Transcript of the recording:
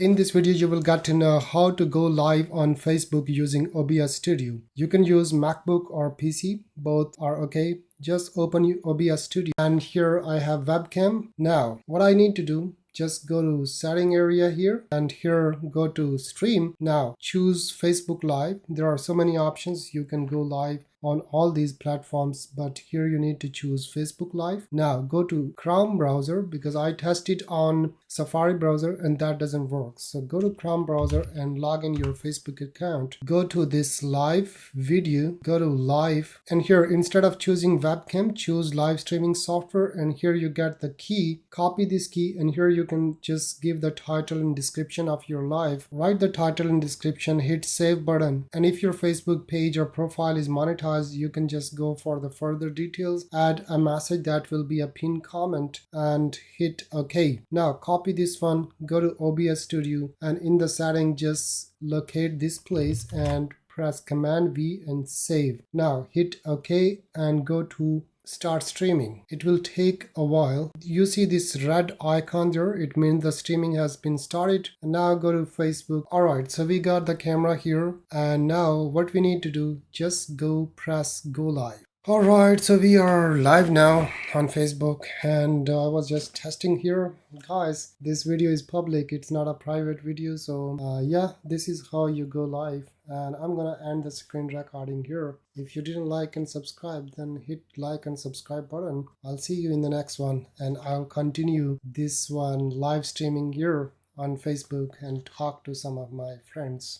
In this video, you will get to know how to go live on Facebook using OBS Studio. You can use MacBook or PC, both are okay. Just open OBS Studio and here I have webcam. Now, what I need to do, just go to setting area here and here go to stream. Now choose Facebook Live. There are so many options. You can go live on all these platforms, but here you need to choose Facebook Live. Now go to Chrome browser because I tested on Safari browser and that doesn't work. So go to Chrome browser and log in your Facebook account. Go to this live video, go to live, and here instead of choosing webcam, choose live streaming software, and here you get the key. Copy this key and here you can just give the title and description of your live. Write the title and description, hit save button, and if your Facebook page or profile is monetized, you can just go for the further details, add a message that will be a pinned comment and hit OK. Now copy this one, go to OBS Studio and in the setting just locate this place and press Command V and save. Now hit OK and go to start streaming. It will take a while. You see this red icon there, it means the streaming has been started. And now go to Facebook. Alright, so we got the camera here and now what we need to do, just press go live. Alright, so we are live now on Facebook and I was just testing here. Guys, this video is public, it's not a private video, so yeah, this is how you go live. And I'm gonna end the screen recording here. If you didn't like and subscribe, then hit like and subscribe button. I'll see you in the next one and I'll continue this one live streaming here on Facebook and talk to some of my friends.